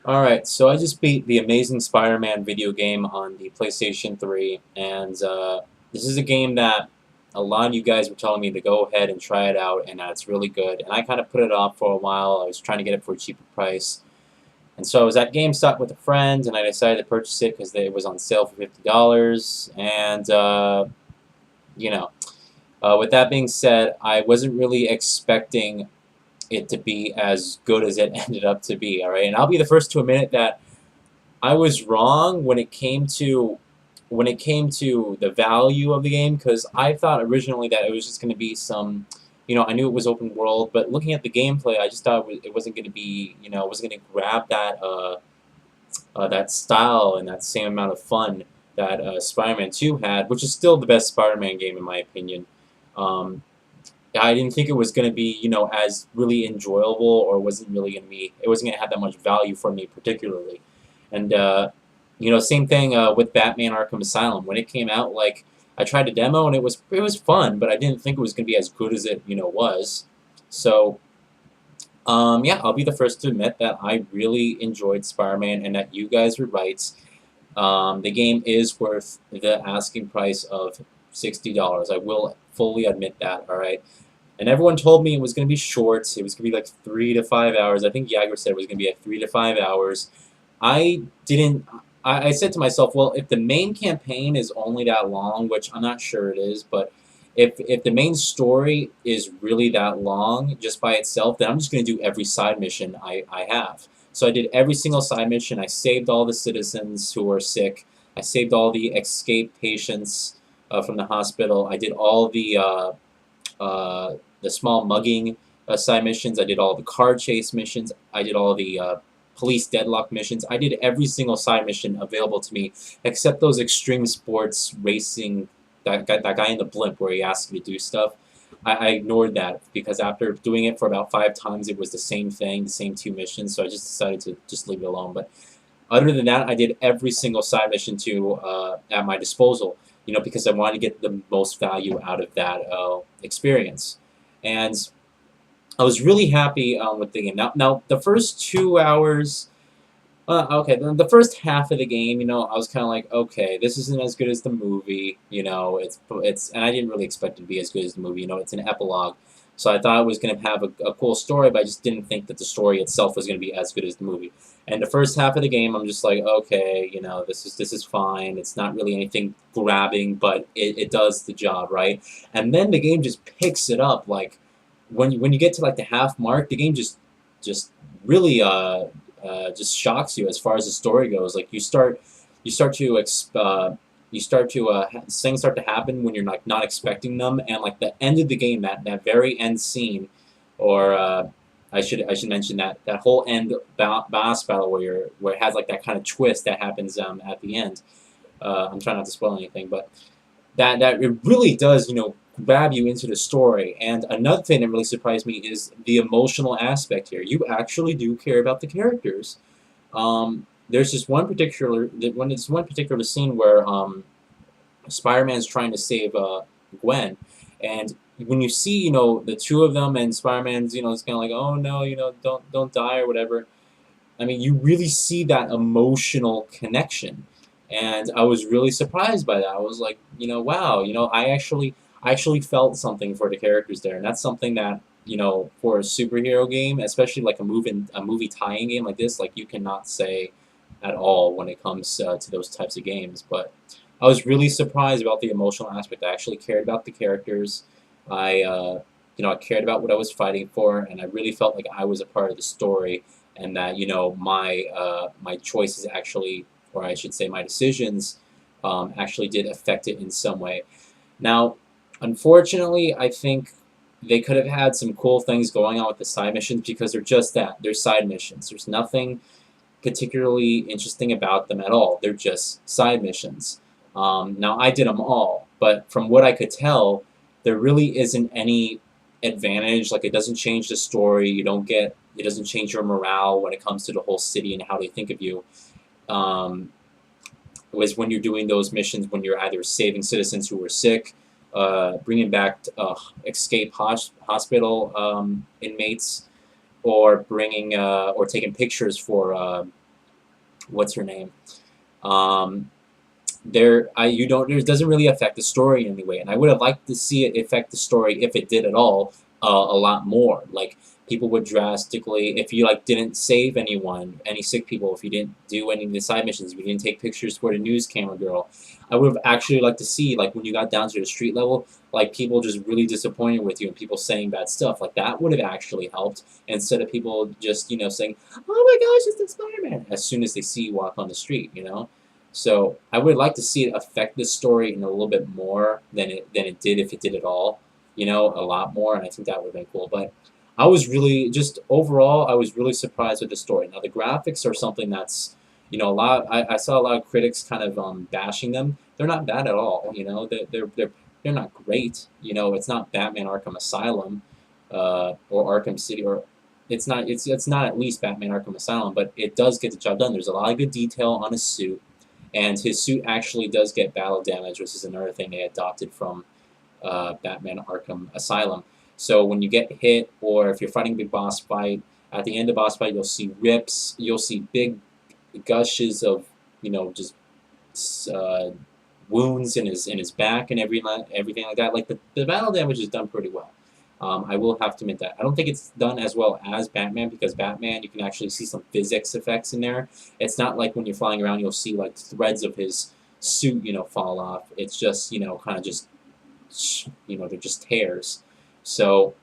Alright, so I just beat the Amazing Spider-Man video game on the PlayStation 3, and this is a game that a lot of you guys were telling me to go ahead and try it out, and it's really good. And I kind of put it off for a while. I was trying to get it for a cheaper price. And so I was at GameStop with a friend, and I decided to purchase it because it was on sale for $50. And, you know, with that being said, I wasn't really expecting it to be as good as it ended up to be, alright? And I'll be the first to admit that I was wrong when it came to the value of the game, because I thought originally that it was just going to be some, I knew it was open world, but looking at the gameplay, I just thought it wasn't going to be, it wasn't going to grab that style and that same amount of fun that Spider-Man 2 had, which is still the best Spider-Man game in my opinion. Um, I didn't think it was going to be, as really enjoyable, or it wasn't going to have that much value for me particularly. And, same thing with Batman Arkham Asylum. When it came out, like, I tried a demo and it was fun, but I didn't think it was going to be as good as it, was. So, yeah, I'll be the first to admit that I really enjoyed Spider-Man and that you guys were right. The game is worth the asking price of $60. I will fully admit that, alright? And everyone told me it was going to be short. It was going to be like 3 to 5 hours. I think Jagger said it was going to be like 3 to 5 hours. I didn't. I said to myself, well, if the main campaign is only that long, which I'm not sure it is, but if the main story is really that long just by itself, then I'm just going to do every side mission I have. So I did every single side mission. I saved all the citizens who were sick. I saved all the escaped patients from the hospital. I did all the small mugging side missions. I did all the car chase missions. I did all the police deadlock missions. I did every single side mission available to me, except those extreme sports racing. That guy in the blimp where he asked me to do stuff. I ignored that because after doing it for about 5 times, it was the same thing, the same 2 missions. So I just decided to just leave it alone. But other than that, I did every single side mission at my disposal. Because I wanted to get the most value out of that experience. And I was really happy with the game. Now the first 2 hours, okay, the first half of the game, I was kind of like, okay, this isn't as good as the movie. And I didn't really expect it to be as good as the movie. It's an epilogue, so I thought it was going to have a cool story, but I just didn't think that the story itself was going to be as good as the movie. And the first half of the game, I'm just like, okay, this is fine. It's not really anything grabbing, but it does the job, right? And then the game just picks it up, like when you get to like the half mark, the game just really just shocks you as far as the story goes. Like you start to things start to happen when you're like not expecting them, and like the end of the game, that very end scene, or I should mention that whole end boss battle where it has like that kind of twist that happens at the end. I'm trying not to spoil anything, but that it really does grab you into the story. And another thing that really surprised me is the emotional aspect here. You actually do care about the characters. There's this one particular scene where Spider-Man's trying to save Gwen, and when you see the two of them, and Spider-Man's it's kind of like, oh no, don't die or whatever. I mean, you really see that emotional connection, and I was really surprised by that. I was like, wow, I actually felt something for the characters there, and that's something that for a superhero game, especially like a movie tie-in game like this, like you cannot say at all when it comes to those types of games. But I was really surprised about the emotional aspect. I actually cared about the characters. I cared about what I was fighting for, and I really felt like I was a part of the story, and that my choices actually, or I should say my decisions, actually did affect it in some way. Now, unfortunately, I think they could have had some cool things going on with the side missions, because they're just that. They're side missions. There's nothing particularly interesting about them at all. They're just side missions. Now, I did them all, but from what I could tell, there really isn't any advantage. Like, it doesn't change the story. It doesn't change your morale when it comes to the whole city and how they think of you. Um, was when you're doing those missions, when you're either saving citizens who were sick, bringing back escape hospital inmates, or taking pictures for what's her name? Um, there I you don't it doesn't really affect the story in any way, and I would have liked to see it affect the story if it did at all, a lot more. Like people would drastically, if you like didn't save anyone, any sick people, if you didn't do any of the side missions, if you didn't take pictures for the news camera girl, I would have actually liked to see, like when you got down to the street level, like people just really disappointed with you and people saying bad stuff. Like that would have actually helped instead of people just saying, "Oh my gosh, it's the Spider-Man," as soon as they see you walk on the street. So I would like to see it affect the story in a little bit more than it did, if it did at all. A lot more, and I think that would have been cool. But I was really just overall, I was really surprised with the story. Now the graphics are something that's a lot. I saw a lot of critics kind of bashing them. They're not bad at all. They're not great. It's not Batman Arkham Asylum, or Arkham City, or it's not at least Batman Arkham Asylum, but it does get the job done. There's a lot of good detail on his suit. And his suit actually does get battle damage, which is another thing they adopted from Batman Arkham Asylum. So when you get hit, or if you're fighting a big boss fight, at the end of the boss fight, you'll see rips, you'll see big gushes of, just uh, wounds in his back and everything like that. Like the battle damage is done pretty well. I will have to admit that. I don't think it's done as well as Batman, because Batman, you can actually see some physics effects in there. It's not like when you're flying around, you'll see like threads of his suit, fall off. It's just, kind of just, they're just tears. So,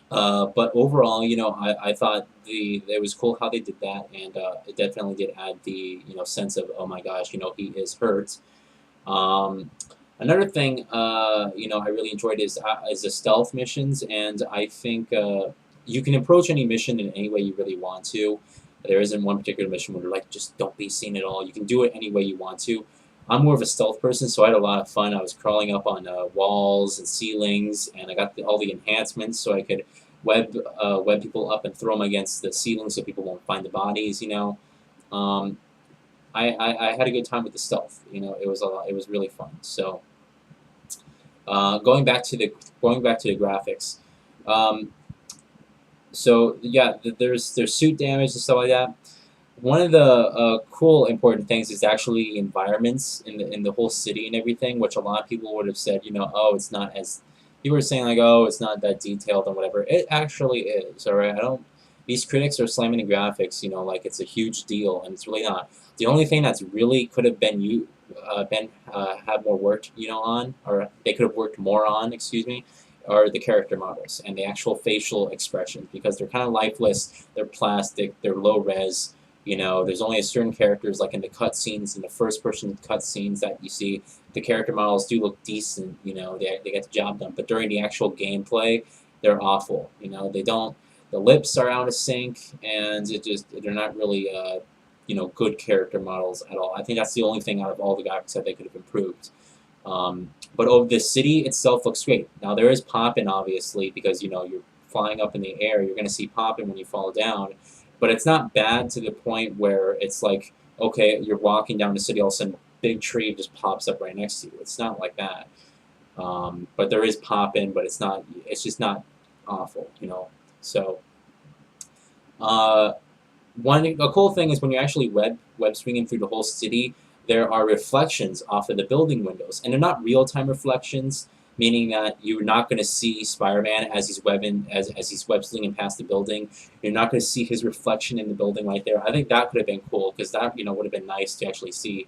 but overall, I thought it was cool how they did that, and it definitely did add the, sense of, oh my gosh, he is hurt. Um, Another thing, I really enjoyed is the stealth missions, and I think you can approach any mission in any way you really want to. There isn't one particular mission where you're like, just don't be seen at all. You can do it any way you want to. I'm more of a stealth person, so I had a lot of fun. I was crawling up on walls and ceilings, and I got all the enhancements so I could web people up and throw them against the ceiling so people won't find the bodies. Um, I had a good time with the stealth. It was really fun. So. Going back to the graphics, um, so yeah, there's suit damage and stuff like that. One of the cool important things is actually environments in the whole city and everything, which a lot of people would have said, oh, it's not as, you were saying, like, oh, it's not that detailed and whatever. It actually is. All right, I don't. These critics are slamming the graphics, like it's a huge deal, and it's really not. The only thing that's really could have had more work, on, or they could have worked more on, excuse me, are the character models and the actual facial expressions, because they're kind of lifeless, they're plastic, they're low res. There's only a certain characters, like in the cutscenes, in the first-person cutscenes that you see, the character models do look decent. They get the job done. But during the actual gameplay, they're awful. They don't. The lips are out of sync, and they're not really good character models at all. I think that's the only thing out of all the graphics that they could have improved. But over the city itself looks great. Now there is popping, obviously, because you're flying up in the air. You're going to see popping when you fall down, but it's not bad to the point where it's like, okay, you're walking down the city, all of a sudden, big tree just pops up right next to you. It's not like that. But there is popping, but it's not. It's just not awful. So. A cool thing is when you're actually web swinging through the whole city, there are reflections off of the building windows, and they're not real time reflections, meaning that you're not going to see Spider-Man as he's web slinging past the building. You're not going to see his reflection in the building right there. I think that could have been cool, because that would have been nice to actually see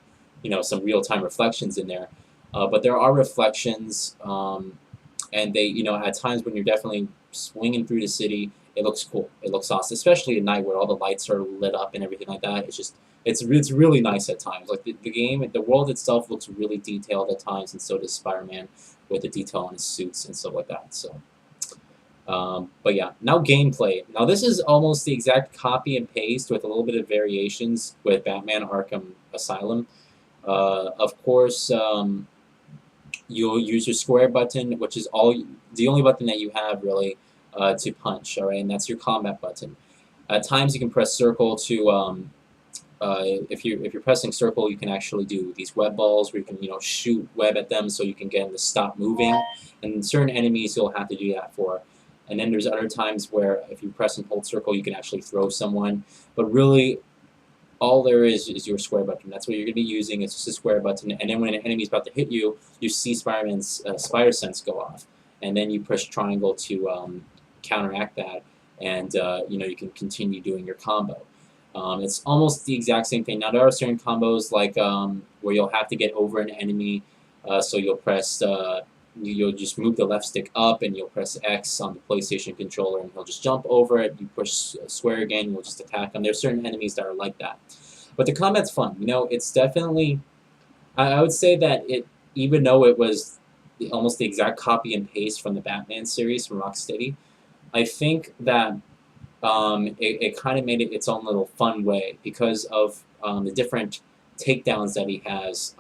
some real time reflections in there. But there are reflections, and they at times when you're definitely swinging through the city, it looks cool. It looks awesome, especially at night where all the lights are lit up and everything like that. It's really nice at times. Like the game, the world itself looks really detailed at times, and so does Spider-Man with the detail on his suits and stuff like that. So, but yeah, now gameplay. Now this is almost the exact copy and paste with a little bit of variations with Batman Arkham Asylum. Of course, you'll use your square button, which is the only button that you have really. To punch, all right, and that's your combat button. At times, you can press circle to, if you're pressing circle, you can actually do these web balls where you can shoot web at them, so you can get them to stop moving. And certain enemies you'll have to do that for. And then there's other times where if you press and hold circle, you can actually throw someone. But really, all there is your square button. That's what you're going to be using. It's just a square button. And then when an enemy's about to hit you, you see Spider-Man's spider sense go off, and then you push triangle to counteract that, and you can continue doing your combo. It's almost the exact same thing. Now there are certain combos like where you'll have to get over an enemy, so you'll press. You'll just move the left stick up and you'll press X on the PlayStation controller and he'll just jump over it. You push square again, you'll just attack him. There's certain enemies that are like that. But the combat's fun. It's definitely... I would say that even though it was almost the exact copy and paste from the Batman series from Rocksteady, I think that it kind of made it its own little fun way because of the different takedowns that he has.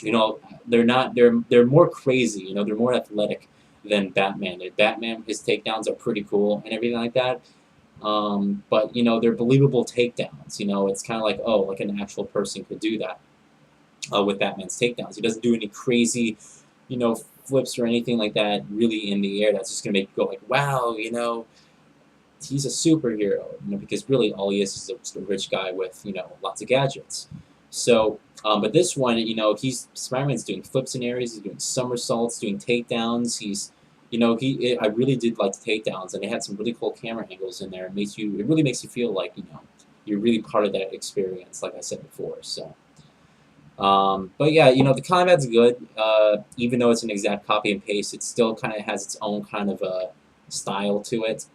They're more crazy. They're more athletic than Batman. Batman, his takedowns are pretty cool and everything like that. But they're believable takedowns. It's kind of like, oh, like an actual person could do that with Batman's takedowns. He doesn't do any crazy, flips or anything like that really in the air. That's just gonna make you go like, wow, he's a superhero. Because really all he is just a rich guy with lots of gadgets. So. But this one, Spider-Man's doing flips and areas, he's doing somersaults, doing takedowns. I really did like the takedowns, and they had some really cool camera angles in there. It really makes you feel like you're really part of that experience, like I said before. So, but yeah, the combat's good. Even though it's an exact copy and paste, it still kind of has its own kind of style to it.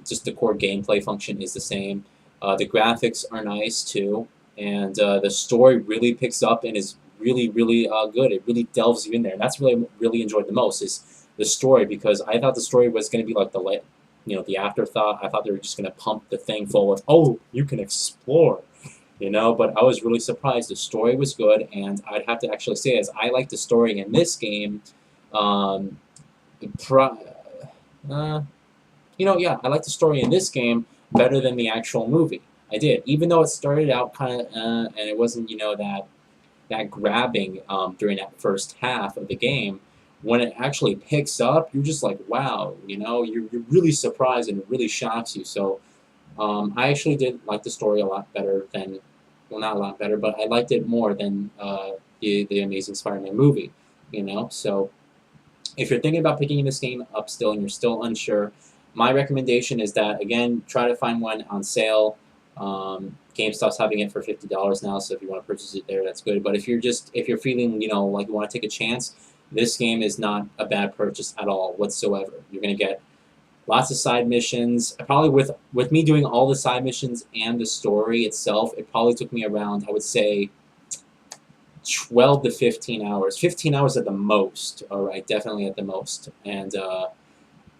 Just the core gameplay function is the same. The graphics are nice too. And the story really picks up and is really, really good. It really delves you in there, and that's what I really enjoyed the most is the story, because I thought the story was going to be like the afterthought. I thought they were just going to pump the thing full with, oh, you can explore, But I was really surprised. The story was good, and I'd have to actually say, as I like the story in this game, yeah, I like the story in this game better than the actual movie. I did, even though it started out kind of, and it wasn't, that grabbing during that first half of the game. When it actually picks up, you're just like, wow, you're really surprised and it really shocks you. So, I actually did like the story a lot better than, well, not a lot better, but I liked it more than the Amazing Spider-Man movie. So if you're thinking about picking this game up still and you're still unsure, my recommendation is that again, try to find one on sale. GameStop's having it for $50 now, so if you want to purchase it there, that's good. But if you're feeling, like you want to take a chance, this game is not a bad purchase at all whatsoever. You're going to get lots of side missions. Probably with me doing all the side missions and the story itself, it probably took me around, I would say, 12 to 15 hours. 15 hours at the most. All right, definitely at the most. And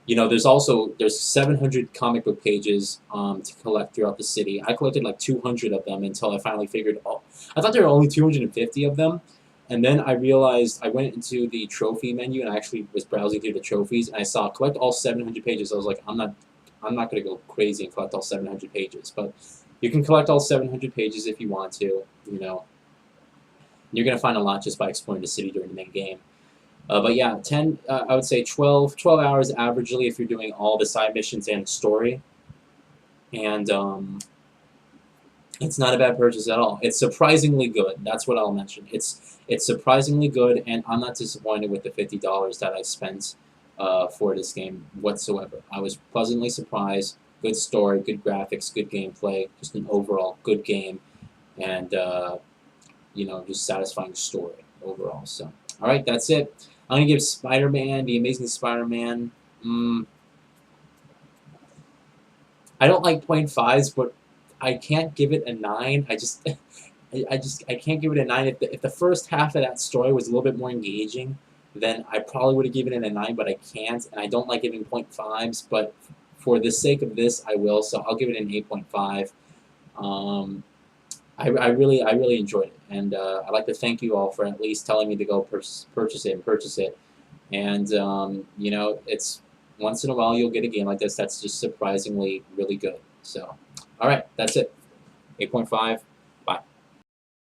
there's 700 comic book pages to collect throughout the city. I collected like 200 of them until I finally figured, oh, I thought there were only 250 of them. And then I realized, I went into the trophy menu and I actually was browsing through the trophies and I saw collect all 700 pages. I was like, I'm not going to go crazy and collect all 700 pages. But you can collect all 700 pages if you want to, You're going to find a lot just by exploring the city during the main game. But yeah, I would say 12 hours averagely if you're doing all the side missions and the story. And it's not a bad purchase at all. It's surprisingly good. That's what I'll mention. It's surprisingly good, and I'm not disappointed with the $50 that I spent for this game whatsoever. I was pleasantly surprised. Good story, good graphics, good gameplay, just an overall good game, and just satisfying story overall. So, all right, that's it. I'm gonna give Spider-Man, the Amazing Spider-Man. I don't like 0.5s, but I can't give it a 9. I can't give it a 9. If the first half of that story was a little bit more engaging, then I probably would have given it a 9, but I can't, and I don't like giving 0.5s, but for the sake of this, I will, so I'll give it an 8.5. I really enjoyed it, and I'd like to thank you all for at least telling me to go purchase it. And it's once in a while you'll get a game like this that's just surprisingly really good. So, all right, that's it. 8.5.